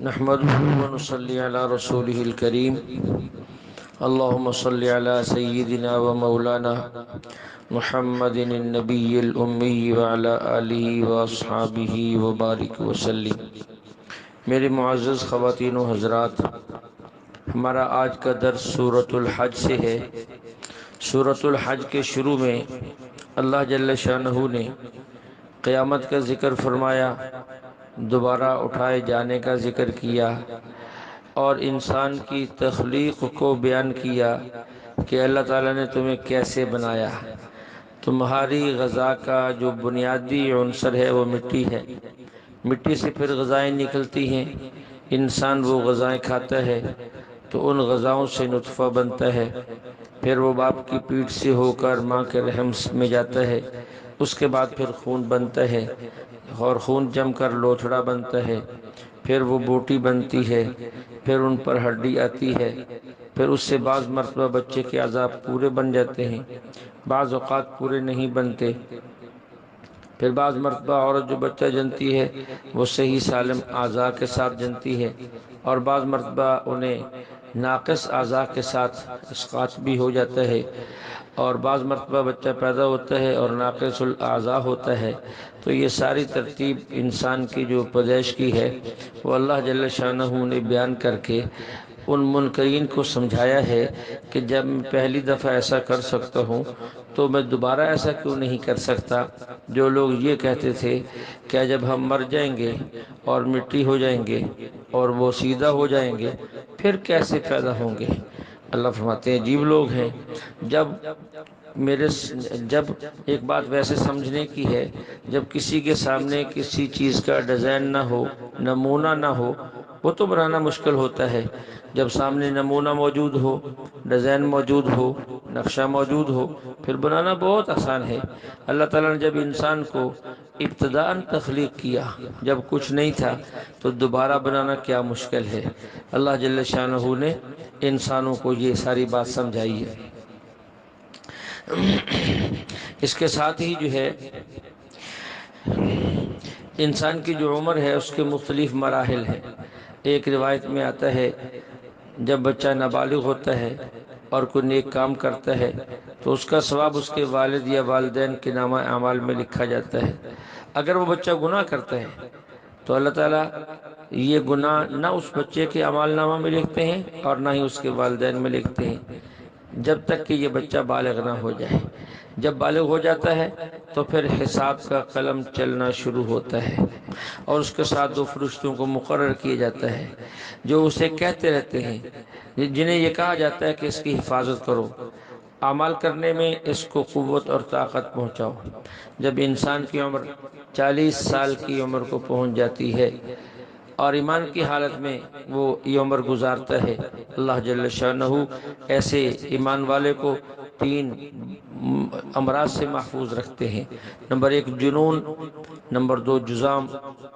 نحمده ونصلي على رسوله الكريم اللهم صل على سيدنا ومولانا محمد النبي الأمي وعلى آله وأصحابه وبارك وسلم۔ میرے معزز خواتین و حضرات، ہمارا آج کا درس سورۃ الحج سے ہے۔ سورۃ الحج کے شروع میں اللہ جل شانہ نے قیامت کا ذکر فرمایا، دوبارہ اٹھائے جانے کا ذکر کیا اور انسان کی تخلیق کو بیان کیا کہ اللہ تعالیٰ نے تمہیں کیسے بنایا۔ تمہاری غذا کا جو بنیادی عنصر ہے وہ مٹی ہے، مٹی سے پھر غذائیں نکلتی ہیں، انسان وہ غذائیں کھاتا ہے تو ان غذاؤں سے نطفہ بنتا ہے، پھر وہ باپ کی پیٹھ سے ہو کر ماں کے رحم میں جاتا ہے، اس کے بعد پھر خون بنتا ہے اور خون جم کر لوتھڑا بنتا ہے، پھر وہ بوٹی بنتی ہے، پھر ان پر ہڈی آتی ہے، پھر اس سے بعض مرتبہ بچے کے اعضاء پورے بن جاتے ہیں، بعض اوقات پورے نہیں بنتے، پھر بعض مرتبہ عورت جو بچہ جنتی ہے وہ صحیح سالم اعضاء کے ساتھ جنتی ہے، اور بعض مرتبہ انہیں ناقص اعضاء کے ساتھ اسقاط بھی ہو جاتا ہے، اور بعض مرتبہ بچہ پیدا ہوتا ہے اور ناقص الاعضاء ہوتا ہے۔ تو یہ ساری ترتیب انسان کی جو پیدائش کی ہے وہ اللہ جل شانہ نے بیان کر کے ان منکرین کو سمجھایا ہے کہ جب میں پہلی دفعہ ایسا کر سکتا ہوں تو میں دوبارہ ایسا کیوں نہیں کر سکتا۔ جو لوگ یہ کہتے تھے کہ جب ہم مر جائیں گے اور مٹی ہو جائیں گے اور وہ سیدھا ہو جائیں گے پھر کیسے پیدا ہوں گے، اللہ فرماتے ہیں عجیب لوگ ہیں۔ جب ایک بات ویسے سمجھنے کی ہے، جب کسی کے سامنے کسی چیز کا ڈیزائن نہ ہو، نمونہ نہ ہو، وہ تو بنانا مشکل ہوتا ہے۔ جب سامنے نمونہ موجود ہو، ڈیزائن موجود ہو، نقشہ موجود ہو، پھر بنانا بہت آسان ہے۔ اللہ تعالیٰ نے جب انسان کو ابتداءً تخلیق کیا، جب کچھ نہیں تھا، تو دوبارہ بنانا کیا مشکل ہے۔ اللہ جل شانہ نے انسانوں کو یہ ساری بات سمجھائی ہے۔ اس کے ساتھ ہی جو ہے انسان کی جو عمر ہے اس کے مختلف مراحل ہیں۔ ایک روایت میں آتا ہے جب بچہ نابالغ ہوتا ہے اور کوئی نیک کام کرتا ہے تو اس کا ثواب اس کے والد یا والدین کے نامہ اعمال میں لکھا جاتا ہے۔ اگر وہ بچہ گناہ کرتا ہے تو اللہ تعالیٰ یہ گناہ نہ اس بچے کے اعمال نامہ میں لکھتے ہیں اور نہ ہی اس کے والدین میں لکھتے ہیں، جب تک کہ یہ بچہ بالغ نہ ہو جائے۔ جب بالغ ہو جاتا ہے تو پھر حساب کا قلم چلنا شروع ہوتا ہے اور اس کے ساتھ دو فرشتوں کو مقرر کیا جاتا ہے جو اسے کہتے رہتے ہیں، جنہیں یہ کہا جاتا ہے کہ اس کی حفاظت کرو، اعمال کرنے میں اس کو قوت اور طاقت پہنچاؤ۔ جب انسان کی عمر 40 سال کی عمر کو پہنچ جاتی ہے اور ایمان کی حالت میں وہ یہ عمر گزارتا ہے، اللہ جل شانہ ایسے ایمان والے کو 3 امراض سے محفوظ رکھتے ہیں۔ نمبر 1 جنون، نمبر 2 جزام،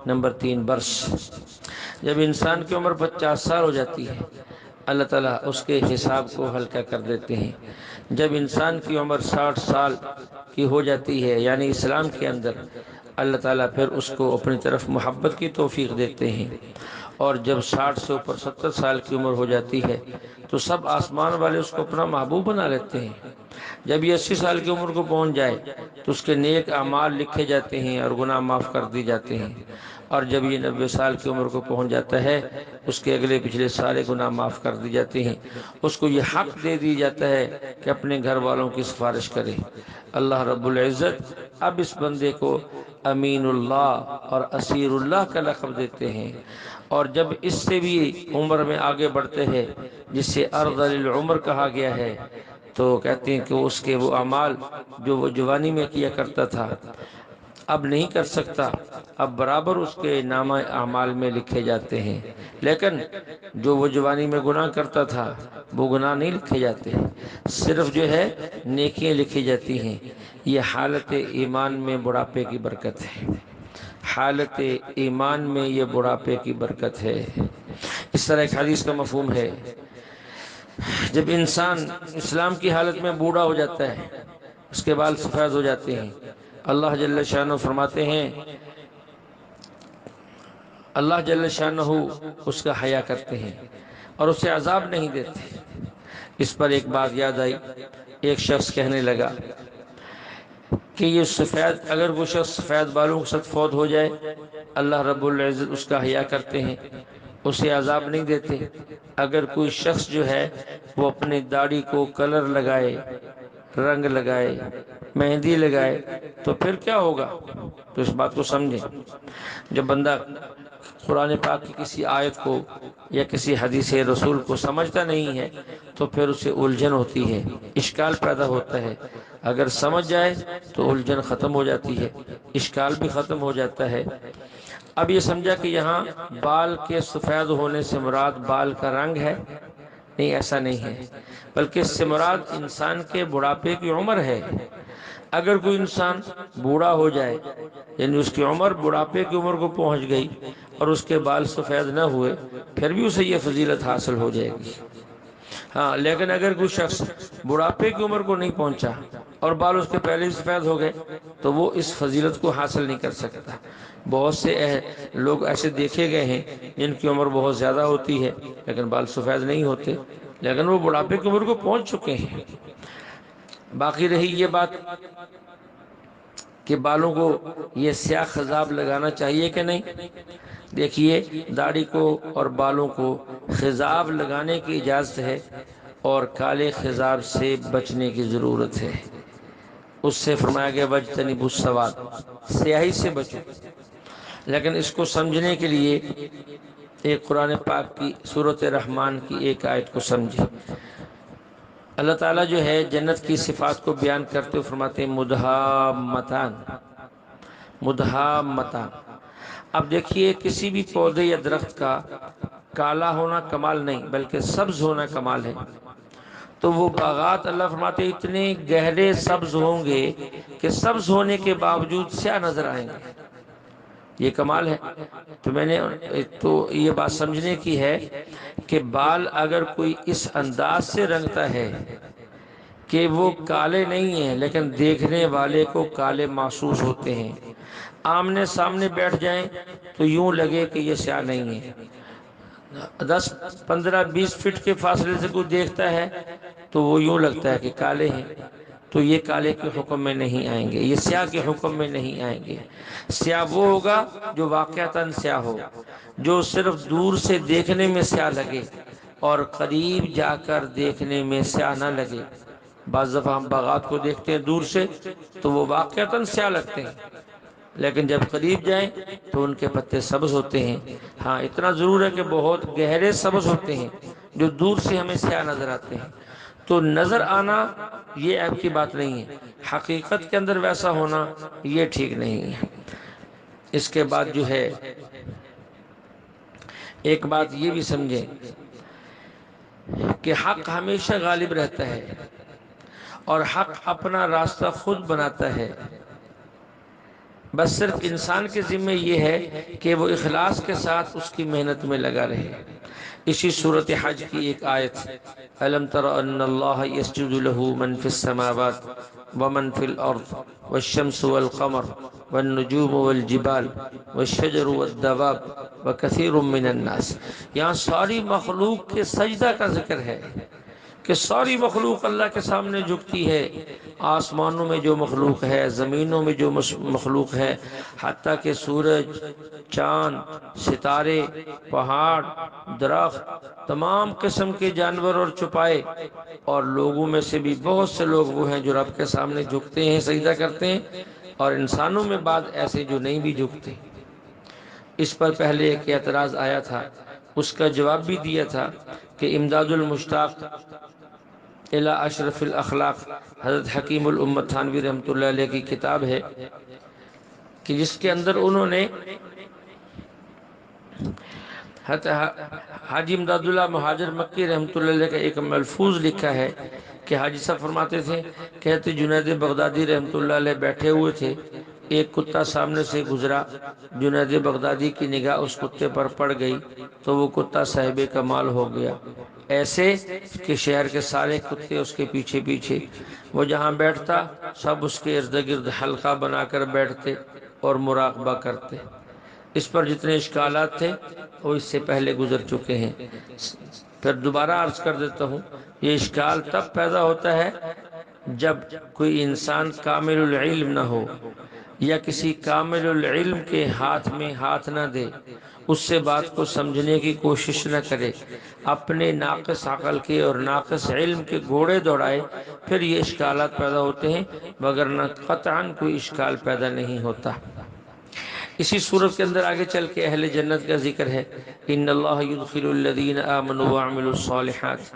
نمبر 3 برس۔ جب انسان کی عمر 50 سال ہو جاتی ہے اللہ تعالیٰ اس کے حساب کو ہلکا کر دیتے ہیں۔ جب انسان کی عمر 60 سال کی ہو جاتی ہے یعنی اسلام کے اندر، اللہ تعالیٰ پھر اس کو اپنی طرف محبت کی توفیق دیتے ہیں، اور جب 60 سے اوپر 70 سال کی عمر ہو جاتی ہے تو سب آسمان والے اس کو اپنا محبوب بنا لیتے ہیں۔ جب یہ 80 سال کی عمر کو پہنچ جائے تو اس کے نیک اعمال لکھے جاتے ہیں اور گناہ معاف کر دی جاتے ہیں، اور جب یہ 90 سال کی عمر کو پہنچ جاتا ہے اس کے اگلے پچھلے سارے گناہ معاف کر دی جاتے ہیں۔ اس کو یہ حق دے دی جاتا ہے کہ اپنے گھر والوں کی سفارش کرے۔ اللہ رب العزت اب اس بندے کو امین اللہ اور اسیر اللہ کا لقب دیتے ہیں، اور جب اس سے بھی عمر میں آگے بڑھتے ہیں جسے ارذل العمر کہا گیا ہے تو کہتے ہیں کہ اس کے وہ اعمال جو وہ جوانی میں کیا کرتا تھا اب نہیں کر سکتا، اب برابر اس کے نامہ اعمال میں لکھے جاتے ہیں، لیکن جو وہ جوانی میں گناہ کرتا تھا وہ گناہ نہیں لکھے جاتے، صرف جو ہے نیکیاں لکھی جاتی ہیں۔ یہ حالت ایمان میں بڑھاپے کی برکت ہے، حالت ایمان میں یہ بڑھاپے کی برکت ہے۔ اس طرح ایک حدیث کا مفہوم ہے، جب انسان اسلام کی حالت میں بوڑھا ہو جاتا ہے اس کے بال سفید ہو جاتے ہیں، اللہ جل شانہ فرماتے ہیں اللہ جل شانہ اس کا حیا کرتے ہیں اور اسے عذاب نہیں دیتے۔ اس پر ایک بات یاد آئی، ایک شخص کہنے لگا کہ یہ سفید، اگر کوئی شخص سفید بالوں کے ساتھ فوت ہو جائے، اللہ رب العزت اس کا حیا کرتے ہیں، اسے عذاب نہیں دیتے۔ اگر کوئی شخص جو ہے وہ اپنی داڑھی کو کلر لگائے، رنگ لگائے، مہندی لگائے، تو پھر کیا ہوگا؟ تو اس بات کو سمجھیں۔ جب بندہ قرآن پاک کی کسی آیت کو یا کسی حدیث رسول کو سمجھتا نہیں ہے تو پھر اسے الجھن ہوتی ہے، اشکال پیدا ہوتا ہے۔ اگر سمجھ جائے تو الجھن ختم ہو جاتی ہے، اشکال بھی ختم ہو جاتا ہے۔ اب یہ سمجھا کہ یہاں بال کے سفید ہونے سے مراد بال کا رنگ ہے؟ نہیں، ایسا نہیں ہے، بلکہ اس سے مراد انسان کے بڑھاپے کی عمر ہے۔ اگر کوئی انسان بوڑھا ہو جائے، یعنی اس کی عمر بڑھاپے کی عمر کو پہنچ گئی اور اس کے بال سفید نہ ہوئے، پھر بھی اسے یہ فضیلت حاصل ہو جائے گی۔ ہاں، لیکن اگر کوئی شخص بڑھاپے کی عمر کو نہیں پہنچا اور بال اس کے پہلے ہی سفید ہو گئے تو وہ اس فضیلت کو حاصل نہیں کر سکتا۔ بہت سے لوگ ایسے دیکھے گئے ہیں جن کی عمر بہت زیادہ ہوتی ہے لیکن بال سفید نہیں ہوتے، لیکن وہ بڑھاپے کی عمر کو پہنچ چکے ہیں۔ باقی رہی یہ بات کہ بالوں کو یہ سیاہ خضاب لگانا چاہیے کہ نہیں۔ دیکھیے، داڑھی کو اور بالوں کو خضاب لگانے کی اجازت ہے اور کالے خضاب سے بچنے کی ضرورت ہے۔ اس سے فرمایا گیا وَاجْتَنِبُوا السَّوَادَ، سیاہی سے بچو۔ لیکن اس کو سمجھنے کے لیے ایک قرآن پاک کی سورۃ رحمان کی ایک آیت کو سمجھے۔ اللہ تعالیٰ جو ہے جنت کی صفات کو بیان کرتے ہوئے فرماتے ہیں مدہامتان، مدہامتان۔ اب دیکھیے، کسی بھی پودے یا درخت کا کالا ہونا کمال نہیں بلکہ سبز ہونا کمال ہے۔ تو وہ باغات اللہ فرماتے ہیں اتنے گہرے سبز ہوں گے کہ سبز ہونے کے باوجود سیاہ نظر آئیں گے، یہ کمال ہے۔ تو میں نے یہ بات سمجھنے کی ہے کہ بال اگر کوئی اس انداز سے رنگتا ہے کہ وہ کالے نہیں ہیں لیکن دیکھنے والے کو کالے محسوس ہوتے ہیں، آمنے سامنے بیٹھ جائیں تو یوں لگے کہ یہ سیاہ نہیں ہے، 10 15 20 فٹ کے فاصلے سے کوئی دیکھتا ہے تو وہ یوں لگتا ہے کہ کالے ہیں، تو یہ کالے کے حکم میں نہیں آئیں گے، یہ سیاہ کے حکم میں نہیں آئیں گے۔ سیاہ وہ ہوگا جو واقعتاً سیاہ ہو، جو صرف دور سے دیکھنے میں سیاہ لگے اور قریب جا کر دیکھنے میں سیاہ نہ لگے۔ بعض دفعہ ہم باغات کو دیکھتے ہیں دور سے تو وہ واقعتاً سیاہ لگتے ہیں، لیکن جب قریب جائیں تو ان کے پتے سبز ہوتے ہیں۔ ہاں، اتنا ضرور ہے کہ بہت گہرے سبز ہوتے ہیں جو دور سے ہمیں سیاہ نظر آتے ہیں۔ تو نظر آنا یہ عیب کی بات نہیں ہے، حقیقت کے اندر ویسا ہونا یہ ٹھیک نہیں ہے۔ اس کے بعد جو ہے ایک بات یہ بھی سمجھیں کہ حق ہمیشہ غالب رہتا ہے اور حق اپنا راستہ خود بناتا ہے، بس صرف انسان کے ذمہ یہ ہے کہ وہ اخلاص کے ساتھ اس کی محنت میں لگا رہے۔ اسی سورۃ حج کی ایک آیت، أَلَمْ تَرَ أَنَّ اللَّهَ يَسْجُدُ لَهُ مَنْ فِي السَّمَاوَاتِ وَمَنْ فِي الْأَرْضِ وَالشَّمْسُ وَالْقَمَرُ وَالنُّجُومُ وَالْجِبَالُ وَالشَّجَرُ وَالدَّوَابُ وَكَثِيرٌ مِّنَ النَّاسِ۔ یہاں ساری مخلوق کے سجدہ کا ذکر ہے کہ ساری مخلوق اللہ کے سامنے جھکتی ہے، آسمانوں میں جو مخلوق ہے، زمینوں میں جو مخلوق ہے، حتیٰ کہ سورج، چاند، ستارے، پہاڑ، درخت، تمام قسم کے جانور اور چوپائے، اور لوگوں میں سے بھی بہت سے لوگ وہ ہیں جو رب کے سامنے جھکتے ہیں، سجدہ کرتے ہیں، اور انسانوں میں بعض ایسے جو نہیں بھی جھکتے۔ اس پر پہلے ایک اعتراض آیا تھا، اس کا جواب بھی دیا تھا کہ امداد المشتاق الی اشرف الاخلاق، حضرت حکیم الامت تھانوی رحمۃ اللہ علیہ کی کتاب ہے کہ جس کے اندر انہوں نے حاجی امداد اللہ مہاجر مکی رحمۃ اللہ علیہ کا ایک ملفوظ لکھا ہے کہ حاجی صاحب فرماتے تھے، کہتے جنید بغدادی رحمۃ اللہ علیہ بیٹھے ہوئے تھے، ایک کتا سامنے سے گزرا، جنید بغدادی کی نگاہ اس کتے پر پڑ گئی تو وہ کتا صاحب کمال ہو گیا، ایسے کہ شہر کے سارے کتے اس کے پیچھے پیچھے، وہ جہاں بیٹھتا سب اس کے ارد گرد حلقہ بنا کر بیٹھتے اور مراقبہ کرتے۔ اس پر جتنے اشکالات تھے وہ اس سے پہلے گزر چکے ہیں۔ پھر دوبارہ عرض کر دیتا ہوں، یہ اشکال تب پیدا ہوتا ہے جب کوئی انسان کامل العلم نہ ہو، یا کسی کامل العلم کے ہاتھ میں ہاتھ نہ دے، اس سے بات کو سمجھنے کی کوشش نہ کرے، اپنے ناقص عقل کے اور ناقص علم کے گھوڑے دوڑائے، پھر یہ اشکالات پیدا ہوتے ہیں، وگرنہ قطعاً کوئی اشکال پیدا نہیں ہوتا۔ اسی صورت کے اندر آگے چل کے اہل جنت کا ذکر ہے، ان اللہ يدخل الذین آمنوا وعملوا الصالحات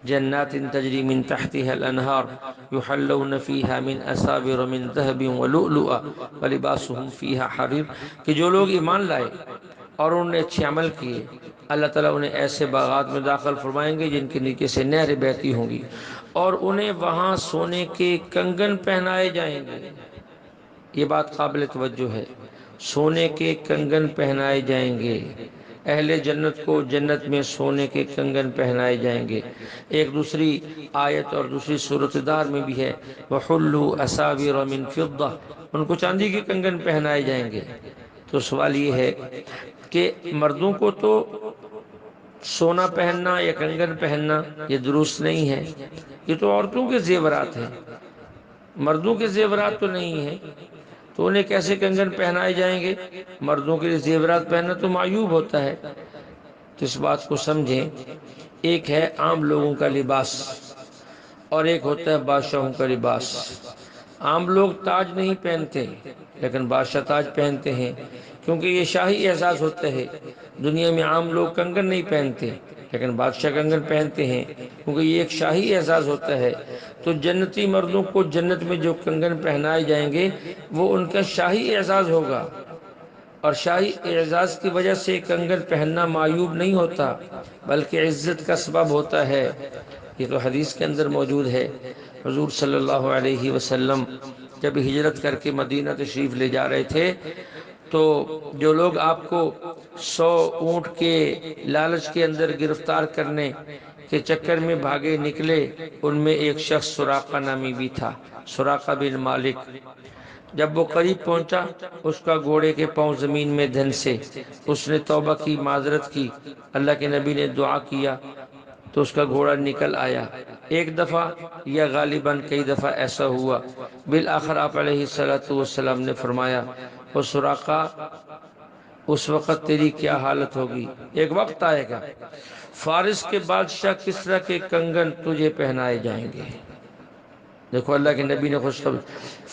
جنات تجری من تحتها الانہار یحلون فیہا من اساور من ذہب ولؤلؤا ولباسهم فیہا حریر، کہ جو لوگ ایمان لائے اور انہوں نے اچھے عمل کیے، اللہ تعالیٰ انہیں ایسے باغات میں داخل فرمائیں گے جن کے نیچے سے نہریں بہتی ہوں گی، اور انہیں وہاں سونے کے کنگن پہنائے جائیں گے۔ یہ بات قابل توجہ ہے، سونے کے کنگن پہنائے جائیں گے، اہل جنت کو جنت میں سونے کے کنگن پہنائے جائیں گے۔ ایک دوسری آیت اور دوسری صورت دار میں بھی ہے، وَحُلُّوا أَسَاوِرَ مِن فِضَّةٍ، ان کو چاندی کے کنگن پہنائے جائیں گے۔ تو سوال یہ ہے کہ مردوں کو تو سونا پہننا یا کنگن پہننا یہ درست نہیں ہے، یہ تو عورتوں کے زیورات ہیں، مردوں کے زیورات تو نہیں ہیں، تو انہیں کیسے کنگن پہنائے جائیں گے؟ مردوں کے لیے زیورات پہننا تو معیوب ہوتا ہے۔ تو اس بات کو سمجھیں، ایک ہے عام لوگوں کا لباس اور ایک ہوتا ہے بادشاہوں کا لباس۔ عام لوگ تاج نہیں پہنتے لیکن بادشاہ تاج پہنتے ہیں، کیونکہ یہ شاہی اعزاز ہوتا ہے۔ دنیا میں عام لوگ کنگن نہیں پہنتے لیکن بادشاہ کنگن پہنتے ہیں، کیونکہ یہ ایک شاہی اعزاز ہوتا ہے۔ تو جنتی مردوں کو جنت میں جو کنگن پہنائے جائیں گے وہ ان کا شاہی اعزاز ہوگا، اور شاہی اعزاز کی وجہ سے کنگن پہننا معیوب نہیں ہوتا بلکہ عزت کا سبب ہوتا ہے۔ یہ تو حدیث کے اندر موجود ہے، حضور صلی اللہ علیہ وسلم جب ہجرت کر کے مدینہ تشریف لے جا رہے تھے تو جو لوگ آپ کو 100 اونٹ کے لالچ کے اندر گرفتار کرنے کے چکر میں بھاگے نکلے، ان میں ایک شخص سراقہ نامی بھی تھا، سراقہ بن مالک۔ جب وہ قریب پہنچا، اس کا گھوڑے کے پاؤں زمین میں دھنسے، اس نے توبہ کی، معذرت کی، اللہ کے نبی نے دعا کیا تو اس کا گھوڑا نکل آیا۔ ایک دفعہ یا غالباً کئی دفعہ ایسا ہوا، بالآخر آپ علیہ السلام نے فرمایا، وہ سراقہ اس وقت تیری کیا حالت ہوگی؟ ایک وقت آئے گا فارس کے بادشاہ کسریٰ کے کنگن تجھے پہنائے جائیں گے۔ دیکھو اللہ کے نبی نے خوشخبری،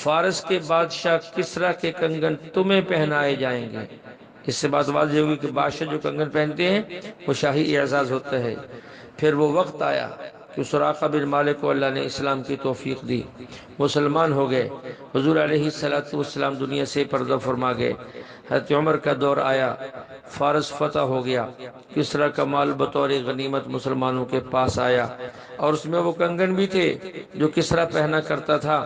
فارس کے بادشاہ کسریٰ کے کنگن تمہیں پہنائے جائیں گے۔ اس سے بات واضح ہوگی کہ بادشاہ جو کنگن پہنتے ہیں وہ شاہی اعزاز ہوتا ہے۔ پھر وہ وقت آیا کہ سراقہ بن مالک کو اللہ نے اسلام کی توفیق دی، مسلمان ہو گئے، حضور علیہ السلام دنیا سے پردہ فرما گئے۔ حضرت عمر کا دور آیا، فارس فتح ہو گیا، کسریٰ کا مال بطور غنیمت مسلمانوں کے پاس آیا، اور اس میں وہ کنگن بھی تھے جو کسریٰ پہنا کرتا تھا۔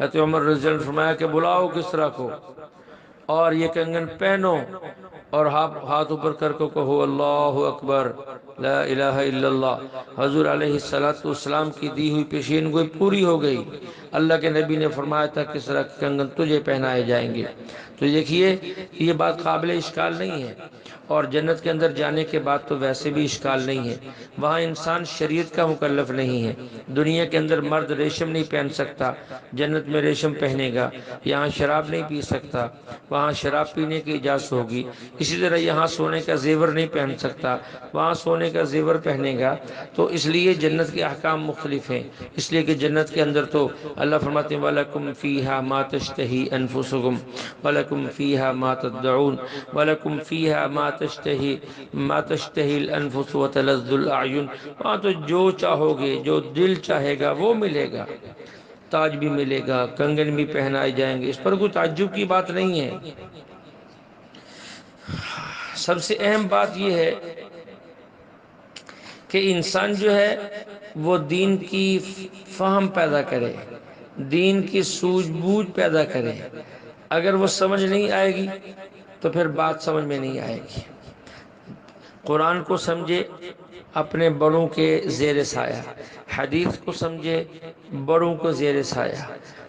حضرت عمر رضی اللہ عنہ نے فرمایا کہ بلاؤ کسریٰ کو اور یہ کنگن پہنو، اور ہاتھ اوپر کر کے کہو اللہ اکبر لا الہ الا اللہ۔ حضور علیہ السلام کی دی ہوئی پیشین گوئی پوری ہو گئی۔ اللہ کے نبی نے فرمایا تھا کسریٰ کے کنگن تجھے پہنائے جائیں گے۔ تو دیکھیے یہ بات قابل اشکال نہیں ہے، اور جنت کے اندر جانے کے بعد تو ویسے بھی اشکال نہیں ہے۔ وہاں انسان شریعت کا مکلف نہیں ہے۔ دنیا کے اندر مرد ریشم نہیں پہن سکتا، جنت میں ریشم پہنے گا۔ یہاں شراب نہیں پی سکتا، وہاں شراب پینے کی اجازت ہوگی۔ اسی طرح یہاں سونے کا زیور نہیں پہن سکتا، وہاں سونے کا زیور پہنے گا۔ تو اس لیے جنت کے احکام مختلف ہیں، اس لیے کہ جنت کے اندر تو اللہ فرماتے ہیں وَلَكُمْ فِيهَا مَا تَشْتَهِي أَنفُسُكُمْ وَلَكُمْ فِيهَا مَا تَدَّعُونَ وَلَكُمْ فِيهَا مَا تَشْتَهِي الْأَنفُسُ وَتَلَذُّ الْأَعْيُنُ، وہاں تو جو چاہو گے، جو دل چاہے گا وہ ملے گا۔ تاج بھی ملے گا، کنگن بھی پہنائے جائیں گے، اس پر کوئی تعجب کی بات نہیں ہے۔ سب سے اہم بات یہ ہے کہ انسان جو ہے وہ دین کی فہم پیدا کرے، دین کی سوجھ بوجھ پیدا کرے۔ اگر وہ سمجھ نہیں آئے گی تو پھر بات سمجھ میں نہیں آئے گی۔ قرآن کو سمجھے اپنے بڑوں کے زیر سایہ، حدیث کو سمجھے، بڑوں کو زیر سایہ،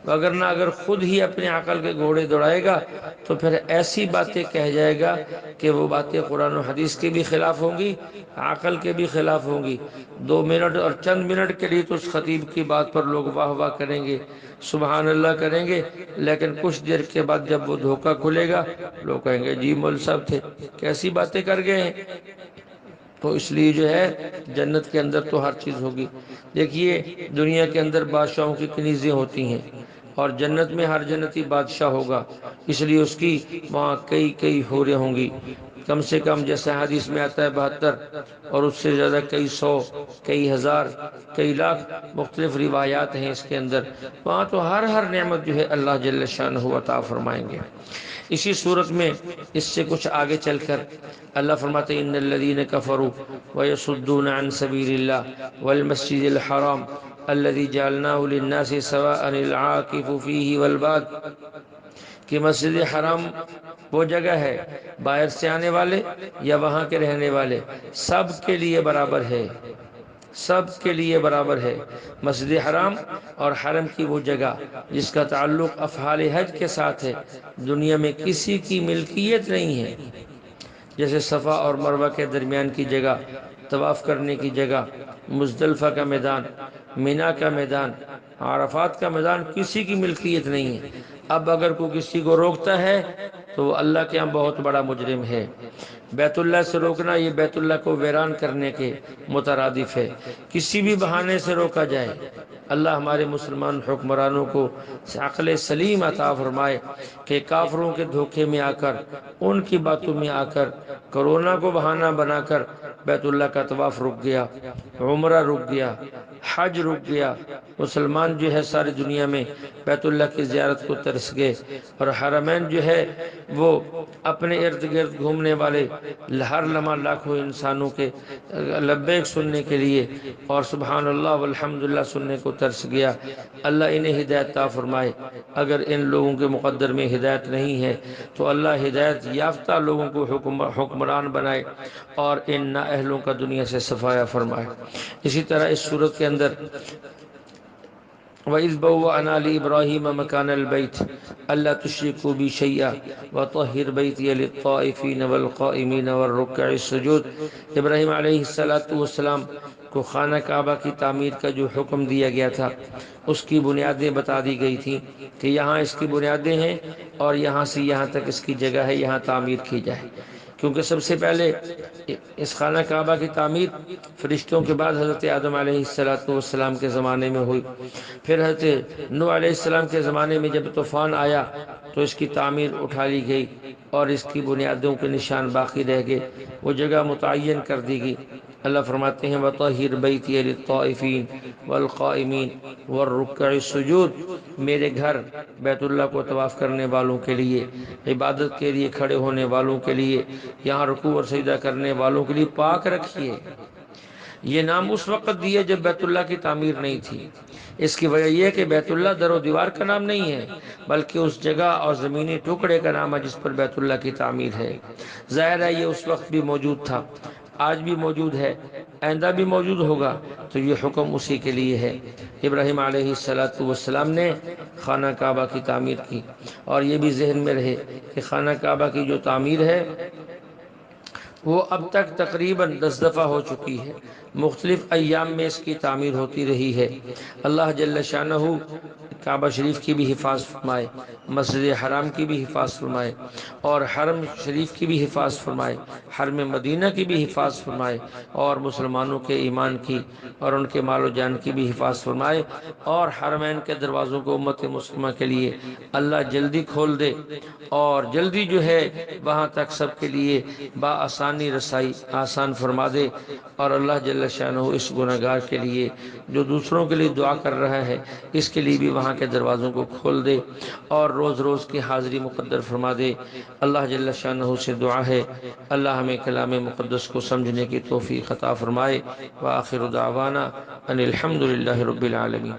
وگرنہ اگر خود ہی اپنے عقل کے گھوڑے دوڑائے گا تو پھر ایسی باتیں کہہ جائے گا کہ وہ باتیں قرآن و حدیث کے بھی خلاف ہوں گی، عقل کے بھی خلاف ہوں گی۔ 2 منٹ اور چند منٹ کے لیے تو اس خطیب کی بات پر لوگ واہ واہ کریں گے، سبحان اللہ کریں گے، لیکن کچھ دیر کے بعد جب وہ دھوکہ کھلے گا لوگ کہیں گے جی مول صاحب تھے، کیسی باتیں کر گئے ہیں۔ تو اس لیے جو ہے جنت کے اندر تو ہر چیز ہوگی۔ دیکھیے دنیا کے اندر بادشاہوں کی کنیزیں ہوتی ہیں، اور جنت میں ہر جنتی بادشاہ ہوگا، اس لیے اس کی وہاں کئی حوریں ہوں گی، کم سے کم جیسے حدیث میں آتا ہے 72، اور اس سے زیادہ کئی سو، کئی ہزار، کئی لاکھ، مختلف روایات ہیں اس کے اندر۔ وہاں تو ہر نعمت جو ہے اللہ جل شانہ عطا فرمائیں گے۔ اسی صورت میں اس سے کچھ آگے چل کر اللہ فرماتے ہیں ان الذین کفروا ویصدون عن سبیل اللہ والمسجد الحرام الذي جعلناه للناس سواء العاکف فیہ والباد، کہ مسجد حرام وہ جگہ ہے، باہر سے آنے والے یا وہاں کے رہنے والے سب کے لیے برابر ہے، سب کے لیے برابر ہے۔ مسجد حرام اور حرم کی وہ جگہ جس کا تعلق افعال حج کے ساتھ ہے، دنیا میں کسی کی ملکیت نہیں ہے۔ جیسے صفا اور مروہ کے درمیان کی جگہ، طواف کرنے کی جگہ، مزدلفہ کا میدان، مینا کا میدان، عرفات کا میدان کسی کی ملکیت نہیں ہے۔ اب اگر کوئی کسی کو روکتا ہے تو وہ اللہ کے ہاں بہت بڑا مجرم ہے۔ بیت اللہ سے روکنا یہ بیت اللہ کو ویران کرنے کے مترادف ہے۔ کسی بھی بہانے سے روکا جائے، اللہ ہمارے مسلمان حکمرانوں کو عقل سلیم عطا فرمائے کہ کافروں کے دھوکے میں آ کر، ان کی باتوں میں آ کر، کرونا کو بہانہ بنا کر بیت اللہ کا طواف رک گیا، عمرہ رک گیا، حج رک گیا، مسلمان جو ہے ساری دنیا میں بیت اللہ کی زیارت کو ترس گئے، اور حرمین جو ہے وہ اپنے ارد گرد گھومنے والے ہر لمحہ لاکھوں انسانوں کے لبیک سننے کے لیے اور سبحان اللہ والحمدللہ سننے کو ترس گیا۔ اللہ انہیں ہدایت عطا فرمائے۔ اگر ان لوگوں کے مقدر میں ہدایت نہیں ہے تو اللہ ہدایت یافتہ لوگوں کو حکمران بنائے اور ان نااہلوں کا دنیا سے صفایا فرمائے۔ اسی طرح اس صورت کے اندر وَإِذْ بَوَّأْنَا لِإِبْرَاهِيمَ مَكَانَ الْبَيْتِ أَلَّا تُشْرِكُوا بِي شَيْئًا وَطَهِّرْ بَيْتِيَ لِلطَّائِفِينَ وَالْقَائِمِينَ وَالرُّكَّعِ السُّجُودِ۔ ابراہیم علیہ السلام کو خانہ کعبہ کی تعمیر کا جو حکم دیا گیا تھا، اس کی بنیادیں بتا دی گئی تھیں کہ یہاں اس کی بنیادیں ہیں اور یہاں سے یہاں تک اس کی جگہ ہے، یہاں تعمیر کی جائے۔ کیونکہ سب سے پہلے اس خانہ کعبہ کی تعمیر فرشتوں کے بعد حضرت آدم علیہ السلام کے زمانے میں ہوئی، پھر حضرت نوح علیہ السلام کے زمانے میں جب طوفان آیا تو اس کی تعمیر اٹھا لی گئی اور اس کی بنیادوں کے نشان باقی رہ گئے، وہ جگہ متعین کر دی گئی۔ اللہ فرماتے ہیں وَطَهِّرْ بَيْتِيَ لِلطَّائِفِينَ وَالْقَائِمِينَ وَالرُّكَّعِ السُّجُودِ، میرے گھر بیت اللہ کو طواف کرنے والوں کے لیے، عبادت کے لیے کھڑے ہونے والوں کے لیے، یہاں رکوع اور سجدہ کرنے والوں کے لیے پاک رکھیے۔ یہ نام اس وقت دیے جب بیت اللہ کی تعمیر نہیں تھی۔ اس کی وجہ یہ ہے کہ بیت اللہ در و دیوار کا نام نہیں ہے، بلکہ اس جگہ اور زمینی ٹکڑے کا نام ہے جس پر بیت اللہ کی تعمیر ہے۔ ظاہر ہے یہ اس وقت بھی موجود تھا، آج بھی موجود ہے، آئندہ بھی موجود ہوگا، تو یہ حکم اسی کے لیے ہے۔ ابراہیم علیہ السلام نے خانہ کعبہ کی تعمیر کی، اور یہ بھی ذہن میں رہے کہ خانہ کعبہ کی جو تعمیر ہے وہ اب تک تقریباً 10 دفعہ ہو چکی ہے، مختلف ایام میں اس کی تعمیر ہوتی رہی ہے۔ اللہ جل شانہ کعبہ شریف کی بھی حفاظت فرمائے، مسجد حرام کی بھی حفاظت فرمائے، اور حرم شریف کی بھی حفاظت فرمائے، حرم مدینہ کی بھی حفاظت فرمائے، اور مسلمانوں کے ایمان کی اور ان کے مال و جان کی بھی حفاظت فرمائے، اور حرمین کے دروازوں کو امت مسلمہ کے لیے اللہ جلدی کھول دے، اور جلدی جو ہے وہاں تک سب کے لیے بآسانی رسائی آسان فرما دے، اور اللہ جل شانہ اس گنہگار کے لیے جو دوسروں کے لیے دعا کر رہا ہے اس کے لیے بھی وہاں کے دروازوں کو کھول دے اور روز روز کی حاضری مقدر فرما دے۔ اللہ جل شانہ سے دعا ہے اللہ ہمیں کلام مقدس کو سمجھنے کی توفیق عطا فرمائے۔ وآخر دعوانا ان الحمد للہ رب العالمین۔